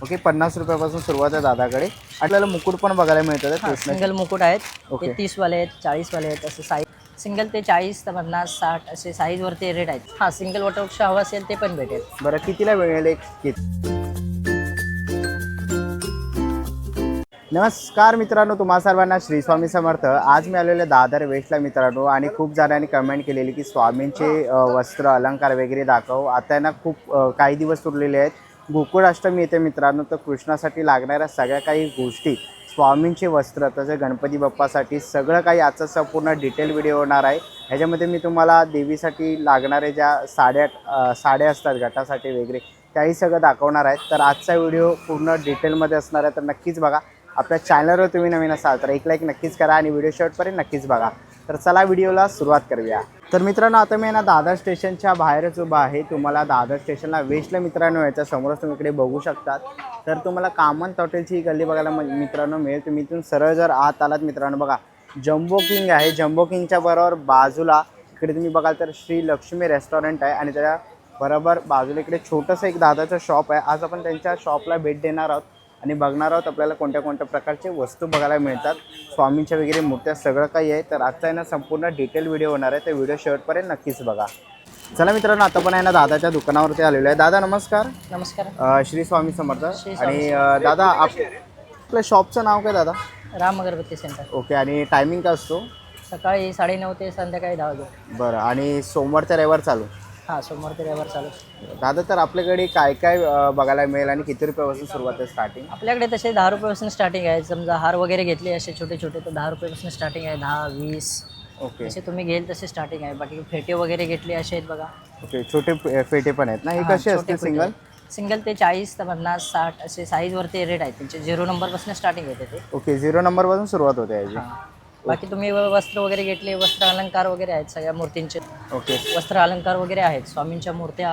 Okay 50 रुपयापासून सुरुवात आहे दादाकडे. आपल्याला मुकुट पण बघायला मिळतात कृष्णाचे. सिंगल मुकुट आहेत. ओके. ते 30 वाले आहेत, 40 वाले आहेत. असे साईज सिंगल ते 40 तर 50 60 असे साईजवरती रेट आहेत. हां, सिंगल वटवृक्ष हवं असेल ते पण भेटेल. बरं कितीला मिळेल एक किट? नमस्कार मित्रांनो, तुम्हा सर्वांना श्री स्वामी समर्थ. आज मी आलेले दादर वेस्टला मित्रांनो, आणि खूप जणांनी कमेंट केलेली की स्वामींचे वस्त्र अलंकार वगैरे दाखव. आता ना खूप काही दिवस उरलेले आहेत. गोकुळाष्टमी येते मित्रांनो, तर कृष्णासाठी लागणाऱ्या सगळ्या काही गोष्टी, स्वामींचे वस्त्र, तसेच गणपती बाप्पासाठी सगळं काही आजचा संपूर्ण डिटेल व्हिडिओ होणार आहे. ह्याच्यामध्ये मी तुम्हाला देवीसाठी लागणारे ज्या साड्या असतात घटासाठी वगैरे, त्याही सगळं दाखवणार आहेत. तर आजचा व्हिडिओ पूर्ण डिटेलमध्ये असणार आहे, तर नक्कीच बघा. आपल्या चॅनलवर तुम्ही नवीन असाल तर एक लाईक नक्कीच करा आणि व्हिडिओ शेवटपर्यंत नक्कीच बघा. तर चला व्हिडिओला सुरुवात करूया. तर मित्रांनो, आता मी ना दादर स्टेशनच्या बाहेरच उभा आहे. तुम्हाला दादर स्टेशनला वेस्टला मित्रांनो याच्या समोरच तुम्ही इकडे बघू शकतात. तर तुम्हाला कामत हॉटेलची ही गल्ली बघायला मित्रांनो मिळेल. तुम्ही इथून सरळ जर आत आलात मित्रांनो, बघा जम्बो किंग आहे. जम्बो किंगच्या बरोबर बाजूला इकडे तुम्ही बघाल तर श्री लक्ष्मी रेस्टॉरंट आहे, आणि त्याच्या बरोबर बाजूला इकडे छोटंसं एक दादाचं शॉप आहे. आज आपण त्यांच्या शॉपला भेट देणार आहोत आणि बघणार आहोत आपल्याला कोणत्या कोणत्या प्रकारचे वस्तू बघायला मिळतात. स्वामींच्या वगैरे मूर्त्या सगळं काही आहे. तर आजचा आहे ना संपूर्ण डिटेल व्हिडिओ होणार आहे, तर व्हिडिओ शेवटपर्यंत नक्कीच बघा. चला मित्रांनो, आता पण आहे ना दादाच्या दुकानावरती आलेलो आहे. दादा नमस्कार. नमस्कार. श्री स्वामी समर्थ. श्री स्वामी आणि दादा आपल्या शॉपचं नाव काय दादा? राम अगरबत्ती सेंटर. ओके. आणि टायमिंग काय असतो? सकाळी 9:30 ते संध्याकाळी 10 वाजे. बरं. आणि सोमवार ते रविवार चालू? हां, सोमवार ते रविवार चालू. दादा, तर आपल्याकडे काय काय बघायला मिळेल आणि किती रुपयापासून सुरुवात आहे स्टार्टिंग? आपल्याकडे तसे 10 रुपयापासून स्टार्टिंग आहे. समजा हार वगैरे घेतले असे छोटे छोटे तर 10 रुपयापासून स्टार्टिंग आहे. 10 20 ओके. जसे तुम्ही घेईल तसे स्टार्टिंग आहे. बाकी फेटे वगैरे घेतले असे आहेत बघा. ओके. छोटे फेटे पण आहेत ना? हे हां, कसे छोटे असते फेटे. सिंगल? सिंगल ते 40 तर 50 60 असे साईजवरती रेट आहेत त्यांचे. 0 नंबरपासून स्टार्टिंग येते ते. ओके. 0 नंबरपासून सुरुवात होते याची. हां. बाकी तुम्ही वस्त्र वगैरे घेतले, वस्त्र अलंकार वगैरे आहेत सगळ्या मूर्तींचे. ओके. वस्त्र अलंकार वगैरे आहेत. स्वामींच्या मूर्त्या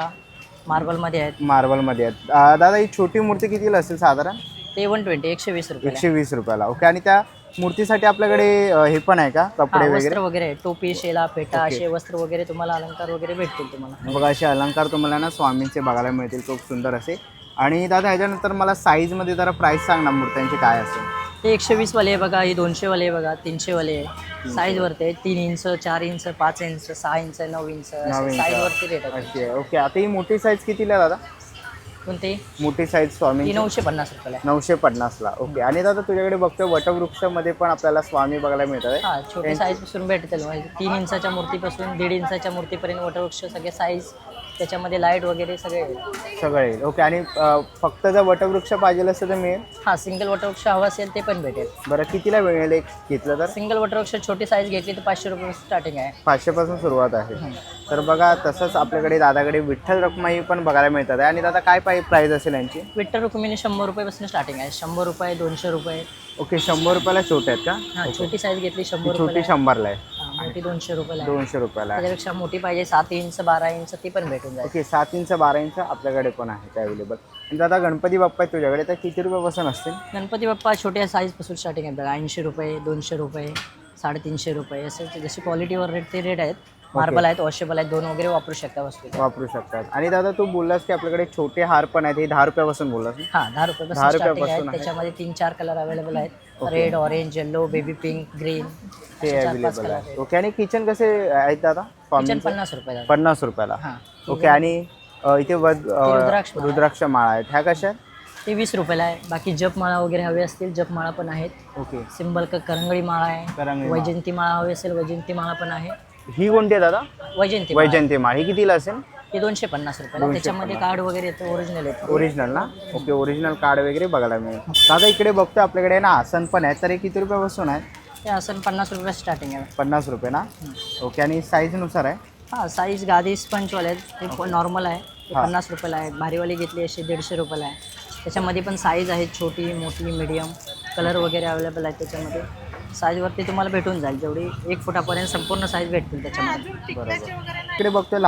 मार्बलमध्ये आहेत. मार्बलमध्ये आहेत. दादा, ही छोटी मूर्ती कितीला असेल साधारण? ते 120 120 रुपये. 120 रुपयाला. ओके. आणि त्या मूर्तीसाठी आपल्याकडे हे पण आहे का, कपडे वस्त्र वगैरे? वगैरे आहे. टोपी शेला फेटा ओके. असे वस्त्र वगैरे तुम्हाला अलंकार वगैरे भेटतील तुम्हाला. बघा, असे अलंकार तुम्हाला ना स्वामींचे बघायला मिळतील, खूप सुंदर असे. आणि दादा, ह्याच्यानंतर मला साईजमध्ये जरा प्राईस सांग ना मूर्त्यांची काय असेल? हे 120 वाले आहे बघा, ही 200 वाले आहे बघा, 300 वाले आहे. साईजवरती आहे. 3 inch 4 inch 5 inch 6 inch 9 inch साईजवरती रेट आहे. अशी आहे. ओके. आता ही मोठी साईज कितीला आहे दादा? कोणती? मोठी साईज ही स्वामी 950 रुपयाला आहे. 950ला. ओके. आणि दादा, तुझ्याकडे बघतोय वटवृक्षमध्ये पण आपल्याला स्वामी बघायला मिळतात. हां, छोटी साईजपासून भेटतील. 3 इंचाच्या मूर्तीपासून 1.5 इंचाच्या मूर्तीपर्यंत वटवृक्ष सगळे साईज, त्याच्यामध्ये लाईट वगैरे सगळे आहेत. सगळे येईल. ओके. आणि फक्त जर वटवृक्ष पाहिजे असेल तर मिळेल? हां, सिंगल वटवृक्ष हवा असेल ते पण भेटेल. बरं, कितीला मिळेल एक घेतलं तर? सिंगल वटवृक्ष छोटी साईज घेतली तर 500 रुपये स्टार्टिंग आहे. 500 पासून सुरुवात आहे. तर बघा, तसंच आपल्याकडे दादाकडे विठ्ठल रखुमाई पण बघायला मिळतात. आणि दादा, काय प्राईस असेल यांची? विठ्ठल रुक्मिणी 100 रुपयापासून स्टार्टिंग आहे. 100 रुपये 200 रुपये. ओके. 100 रुपयाला छोटे आहेत का? हां, छोटी साईज घेतली 100 छोटी रुपये. 100ला आहे. मोठी 200 रुपयाला आहे. 200 रुपयाला आहे. त्याच्यापेक्षा मोठी पाहिजे 7 इंच 12 इंच ती पण भेटून जाईल. ओके. 7 इंच 12 इंच आपल्याकडे पण आहे अवेलेबल. आणि दादा, गणपती बाप्पा आहेत तुझ्याकडे, तर किती रुपयापासून असतील? गणपती बाप्पा छोट्या साईजपासून स्टार्टिंग आहे बघा. 80 रुपये 200 रुपये 350 रुपये असं जशी क्वालिटीवर रेट आहेत. मार्बल आहेत, वॉशेबल आहेत, 2 वगैरे वापरू शकता वस्तू. वापरू शकतात. आणि दादा, तू बोललास की आपल्याकडे छोटे हार पण आहेत, हे 10 रुपयापासून बोललास ना? हां, 10 रुपयापासून 10 स्टार्टिंग रुपयापासून आहे. आहे. त्याच्यामध्ये 3-4 कलर अवेलेबल आहेत. Red, orange, yellow, baby pink, green ते असे 4-5 अवेलेबल कलर आहे. आहेत. ओके. आणि किचन कसे आहेत दादा किचन स्वामींचे? 50 रुपये. 50 रुपयाला. हां. ओके. आणि इथे रुद्राक्ष माळा. रुद्राक्ष माळा आहेत, ह्या कशा आहेत? ते 20 रुपयाला आहे. बाकी जपमाळा वगैरे हवे असतील जपमाळा पण आहेत. ओके. सिंबल करंगळी माळा आहे. करंगळी माळा. वैजंती माळा हवी असेल वैजंती माळा पण आहे. ही कोणती आहे दादा? वैजंती माळा. वैजयंती माळ. ही कितीला असेल? हे 250 रुपयाला. 250. त्याच्यामध्ये कार्ड वगैरे येतं, ओरिजिनल येतं. ओरिजिनल ना? ओके. ओरिजिनल कार्ड वगैरे बघायला मिळेल. दादा, इकडे बघतोय आपल्याकडे ना आसन पण आहे, तर हे किती रुपयापासून आहे? ते असं 50 रुपये स्टार्टिंग आहे. 50 रुपये ना? ओके. आणि साईजनुसार आहे? हां, साईज गादी स्पंचवाले आहेत, ते नॉर्मल आहे. ते हां. 50 रुपयाला आहे. भारीवाली घेतली अशी 150 रुपयाला आहे. त्याच्यामध्ये पण साईज आहेत, छोटी मोठी मीडियम. कलर वगैरे अवेलेबल आहेत त्याच्यामध्ये. साईजवरती तुम्हाला भेटून जाईल, जेवढी 1 फुटापर्यंत संपूर्ण साईज भेटतील त्याच्यामध्ये. बरोबर. इकडे बघतोय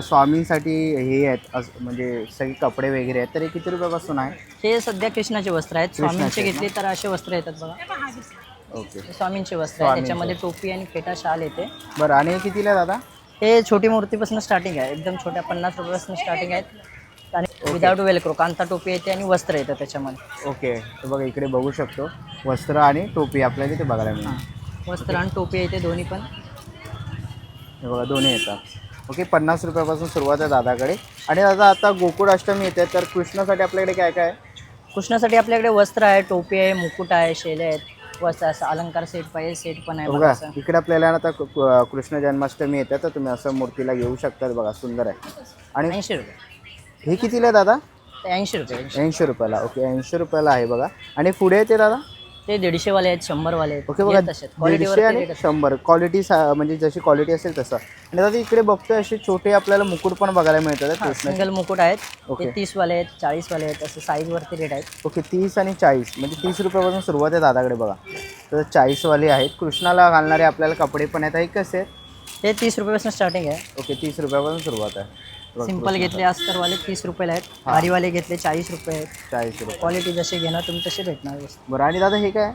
स्वामींसाठी हे आहेत म्हणजे सगळे कपडे वगैरे आहेत, तर हे किती रुपयापासून आहे? हे सध्या कृष्णाचे वस्त्र आहेत. कृष्णाचे स्वामींचे आहेत घेतले तर असे वस्त्र येतात बघा. ओके. हे स्वामींचे वस्त्र आहे. त्याच्यामध्ये टोपी आणि फेटा शाल येते. बरं. आणि हे कितीला आहे दादा? हे छोटी मूर्तीपासून स्टार्टिंग आहे. एकदम छोट्या 50 रुपयापासून स्टार्टिंग आहेत. आणि विदाउट वेलक्रो कांता टोपी येते आणि वस्त्र येतं त्याच्यामध्ये. ओके, तर बघा इकडे बघू शकतो वस्त्र आणि टोपी आपल्याला इथे बघायला मिळेल. हां, वस्त्र आणि टोपी येते दोन्ही पण. हे बघा दोन्ही येतात. ओके, 50 रुपयापासून सुरुवात आहे दादाकडे. आणि दादा आता गोकुळ अष्टमी येते, तर कृष्णासाठी आपल्याकडे काय काय आहे? कृष्णासाठी आपल्याकडे वस्त्र आहे, टोपी आहे, मुकुट आहे, शेले आहेत, वस्त्र असं अलंकार सेट पाहिजे सेट पण आहे बघा बघा असं. इकडे आपल्याला आता कृष्ण जन्माष्टमी येते, तर तुम्ही असं मूर्तीला घेऊ शकता. बघा सुंदर आहे. आणि 80 रुपये. हे कितीला आहे दादा? ते 80 रुपये. 80 रुपयाला. ओके, 80 रुपयाला आहे बघा. आणि पुढे येते दादा? ते 150 वाले आहेत, 100 वाले आहेत. ओके बघा, तसे क्वालिटीवर 150 आणि 100 क्वालिटी म्हणजे जशी क्वालिटी असेल तसं. आणि दादा इकडे बघतोय असे छोटे आपल्याला मुकुट पण बघायला मिळतात कृष्ण. सिंगल मुकुट आहेत. ओके. ते 30 वाले आहेत, 40 वाले आहेत, असं साईजवरती रेट आहेत. ओके, 30 आणि 40 म्हणजे 30 रुपयापासून सुरुवात आहे दादाकडे बघा. तर 40 वाले आहेत. कृष्णाला घालणारे आपल्याला कपडे पण आहेत. हे कसे आहेत? ते 30 रुपयापासून स्टार्टिंग आहे. ओके, 30 रुपयापासून सुरुवात आहे. बघा, सिंपल घेतले अस्तरवाले 30 रुपयाला आहेत. भारीवाले घेतले 40 रुपये आहेत. 40 रुपये. क्वालिटी जशी घेणार तुम्ही तसे भेटणार वस्तू. बरं, आणि दादा हे काय?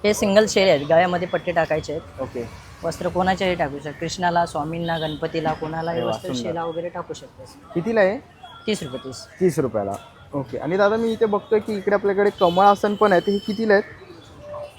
हे सिंगल शेल आहेत, गळ्यामध्ये पट्टे टाकायचे आहेत. ओके, वस्त्र कोणाच्याही टाकू शकता, कृष्णाला, स्वामींना, गणपतीला, कोणाला हे अरे वा, वस्त्र सुंदर. शेला वगैरे टाकू शकतो. कितीला आहे? 30 रुपये 30. 30 रुपयाला. ओके, आणि दादा मी इथे बघतोय की इकडे आपल्याकडे कमळ आसन पण आहे. ते हे कितीला आहेत?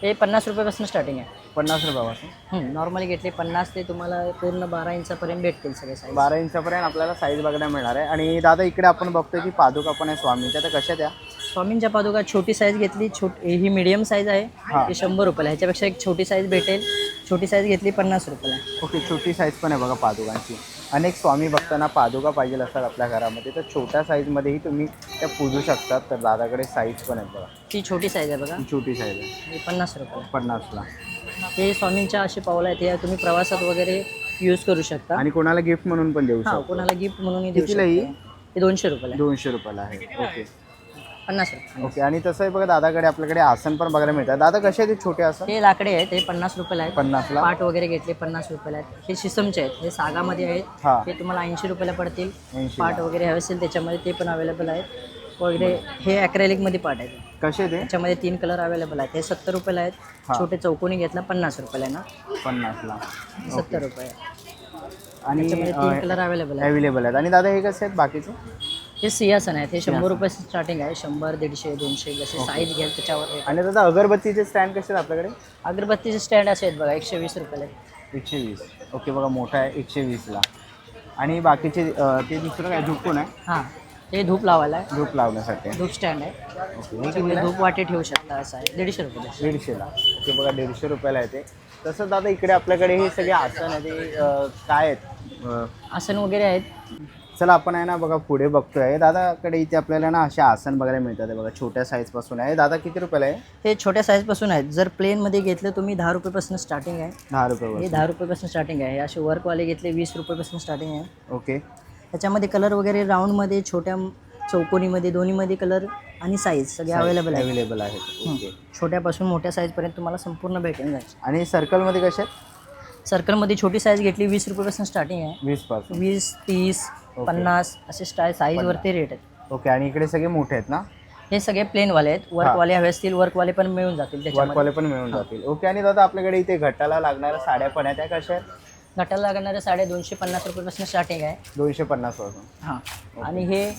हे 50 रुपयापासून स्टार्टिंग आहे. 50 रुपयापासून. नॉर्मली घेतले 50 ते तुम्हाला पूर्ण 12 इंचापर्यंत भेटतील सगळे साईज. 12 इंचापर्यंत आपल्याला साईज बघायला मिळणार आहे. आणि दादा इकडे आपण बघतोय की पादुका पण आहे स्वामींच्या. तर कशा त्या? स्वामींच्या पादुका छोटी साईज घेतली, ही मीडियम साईज आहे. हां. ही 100 रुपयाला. ह्याच्यापेक्षा एक छोटी साईज भेटेल. छोटी साईज घेतली 50 रुपयाला. ओके, छोटी साईज पण आहे बघा पादुकांची. अनेक स्वामी भक्तांना पादुका पाहिजे असतात आपल्या घरामध्ये, तर छोट्या साईजमध्येही तुम्ही त्या पूजू शकतात. तर दादाकडे साईज पण आहेत बघा. ती छोटी साईज आहे बघा. ही छोटी साईज आहे. ही 50 रुपयाला. 50ला. हे स्वामींच्या असे पावलं आहेत, हे तुम्ही प्रवासात वगैरे यूज करू शकता. आणि कोणाला गिफ्ट म्हणून पण देऊ हां, शकतो. कोणाला गिफ्ट म्हणून देऊ कितीला ही? शकता. हे 200 रुपयाला आहे. 200 रुपयाला आहे. ओके 50 रुपये. ओके. आणि तसं आहे बघा दादाकडे आपल्याकडे आसन पण बघायला मिळतात. दादा कसे आहेत ते छोटे आसन? हे लाकडे आहेत, हे 50 रुपयाला आहेत. 50ला. पाट वगैरे घेतले 50 रुपयाला आहेत. हे शिसमचे आहेत, हे सागामध्ये आहेत. हां, हे तुम्हाला 80 रुपयाला पडतील. 80 पाट वगैरे हवे असेल त्याच्यामध्ये ते पण अवेलेबल आहेत वगैरे. हे ॲक्रेलिकमध्ये पाट आहेत, कसे ते? त्याच्यामध्ये 3 कलर अवेलेबल आहेत. हे 70 रुपयाला आहेत. हां. छोटे चौकोनी घेतला 50 रुपयाला आहे ना. 50ला. 70 रुपये. आणि त्याच्यामध्ये 3 कलर अवेलेबल आहेत. अवेलेबल आहेत. आणि दादा हे कसे आहेत बाकीचे? हे सिंहासन आहेत, हे 100 रुपये स्टार्टिंग आहे. 100, 150, 200 जसे साईज घ्याल त्याच्यावर rate. आणि दादा अगरबत्तीचे स्टँड कसे आहेत आपल्याकडे? अगरबत्तीचे स्टँड असे आहेत बघा, 120 रुपयाला आहेत. 120. ओके बघा, मोठा आहे 120ला. आणि बाकीचे ते दुसरं काय झुकून आहे? हां, हे धूप लावायला आहे, धूप लावण्यासाठी. धूप स्टँड आहे. ओके, हे त्याच्यामध्ये कितीला? धूप वाटे ठेवू शकता असं आहे. 150 रुपये. 150ला. ओके बघा, 150 रुपयाला येते. तसं दादा इकडे आपल्याकडे हे सगळे आसन आहे ते काय आहेत? आसन वगैरे आहेत. चला आपण आहे ना बघा पुढे बघतोय. दादाकडे इथे आपल्याला ना असे आसन बघायला मिळतात. हे बघा छोट्या साईजपासून आहे. दादा किती रुपयाला आहे? हे छोट्या साईजपासून आहेत. जर प्लेनमध्ये घेतलं तुम्ही 10 रुपयेपासून स्टार्टिंग आहे. 10 रुपये. हे 10 रुपयेपासून स्टार्टिंग आहे. हे असे वर्कवाले घेतले 20 रुपयेपासून स्टार्टिंग आहे. ओके त्याच्यामध्ये कलर वगैरे राऊंडमध्ये, छोट्या चौकोनीमध्ये, दोन्हीमध्ये कलर आणि साईज सगळे अवेलेबल आहे. अवेलेबल आहेत. ओके. छोट्यापासून मोठ्या साईजपर्यंत तुम्हाला संपूर्ण भेटेल जायचे. आणि सर्कलमध्ये कसे आहेत? सर्कलमध्ये छोटी साईज घेतली 20 रुपयेपासून स्टार्टिंग आहे. 20 पासून. 20, 30, ओके. 50 असे साईजवरती रेट आहेत. ओके. आणि इकडे सगळे मोठे आहेत ना? हे सगळे प्लेनवाले आहेत. वर्कवाले हवे असतील वर्कवाले पण मिळून जातील त्याच्यामध्ये. वर्कवाले पण मिळून जातील. ओके. आणि दादा आपल्याकडे इथे घटाला लागणाऱ्या साड्या पण आहेत. त्या कशा आहेत? घटाला लागणाऱ्या साड्या 250 रुपयेपासून स्टार्टिंग आहे. 250 पासून. हां. आणि हे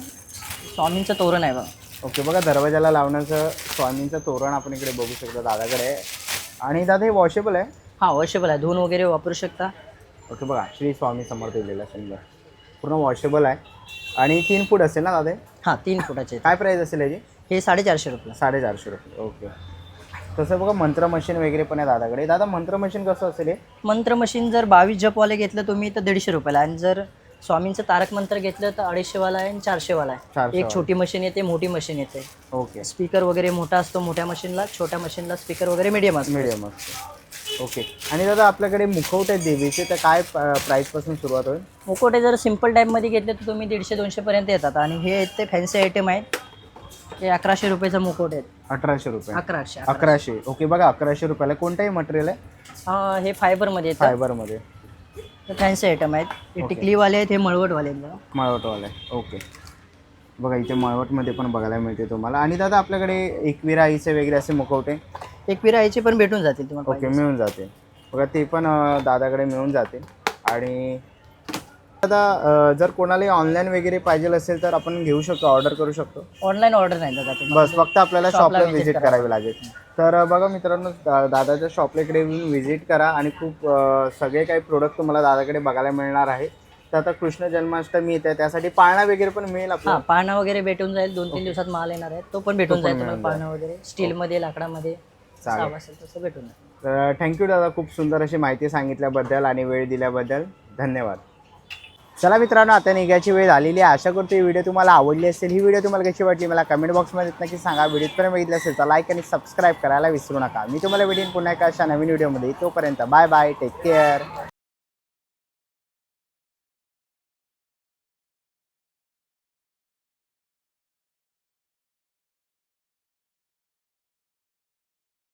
स्वामींचं तोरण आहे बघा. ओके बघा, दरवाजाला लावण्याचं स्वामींचं तोरण आपण इकडे बघू शकतो दादाकडे आहे. आणि दादा हे वॉशेबल आहे? हां, वॉशेबल आहे. धुवून वगैरे वापरू शकता. ओके बघा, श्री स्वामी समर्थ लिहिलेलं सुंदर, पूर्ण वॉशेबल आहे. आणि 3 फूट असेल ना दादा? हां, 3 फुटाचे आहेत. काय प्राईस असेल याची? हे 450 रुपये. 450 रुपये. ओके. तसं बघा मंत्र मशीन वगैरे पण आहे दादाकडे. दादा मंत्र मशीन कसं असेल हे? मंत्र मशीन जर 22 जपवाले घेतलं तुम्ही तर 150 रुपयाला. आणि जर स्वामींचं तारक मंत्र घेतलं तर 250 वाला आहे आणि 400 वाला आहे. 400 एक छोटी मशीन येते, मोठी मशीन येते. ओके. स्पीकर वगैरे मोठा असतो मोठ्या मशीनला, छोट्या मशीनला स्पीकर वगैरे मीडियम असतो. मीडियम असते. ओके. आणि दादा आपल्याकडे मुखवट आहेत देवीचे, तर काय प्राईसपासून सुरुवात होईल? मुकोटे जर सिम्पल टाईपमध्ये घेतले तर तुम्ही 150-200 पर्यंत येतात. आणि हे आहेत ते फॅन्सी आयटम आहेत. हे 1100 रुपयाचा मुकोट आहेत. 1800 रुपये. 1100. 1100. ओके बघा, 1100 रुपयाला. कोणतंही मटेरियल आहे? हे फायबरमध्ये येतात. फायबरमध्ये. हे फॅन्सी आयटम आहेत. हे टिकलीवाले आहेत, हे मळवटवाले आहेत बघा. मळवटवाले. ओके. बघा इथे मळवटमध्ये पण बघायला मिळते तुम्हाला. आणि दादा आपल्याकडे एकविरा आईचे वगैरे असे मुखवटे? एकविरा आईचे पण भेटून जातील तुम्हाला. ओके, मिळून जाते. बघा ते पण दादाकडे मिळून जाते. आणि आता जर कोणालाही ऑनलाईन वगैरे पाहिजे असेल तर आपण घेऊ शकतो, ऑर्डर करू शकतो. ऑनलाईन ऑर्डर नाही दादा तुम्हाला. बस फक्त आपल्याला शॉपला शॉपला visit व्हिजिट करावं करावी लागेल. तर बघा मित्रांनो, दादाच्या शॉपला इकडे येऊन व्हिजिट करा आणि खूप सगळे काही प्रोडक्ट तुम्हाला दादाकडे बघायला मिळणार आहे. तर आता कृष्ण जन्माष्टमी येते, त्यासाठी पाळणा वगैरे पण मिळेल हां, आपल्याला. पाळणा वगैरे भेटून जाईल. 2-3 दिवसात माल येणार आहे, तो पण भेटून पण जाईल मिळून तुम्हाला. पाळणा वगैरे स्टीलमध्ये, लाकडामध्ये चालेल. हवं असेल तसं भेटून जाईल. तर थँक्यू दादा, खूप सुंदर अशी माहिती सांगितल्याबद्दल आणि वेळ दिल्याबद्दल धन्यवाद. चला मित्रांनो, आता निघायची वेळ झालेली आहे. आशा करतो ही व्हिडिओ तुम्हाला आवडली असेल. ही व्हिडिओ तुम्हाला कशी वाटली मला कमेंट बॉक्समध्ये नक्की सांगा. व्हिडिओपर्यंत बघितलं असेल तर लाईक आणि सबस्क्राईब करायला विसरू नका. मी तुम्हाला भेटेन पुन्हा एका अशा नवीन व्हिडिओमध्ये. तोपर्यंत बाय बाय, टेक केअर.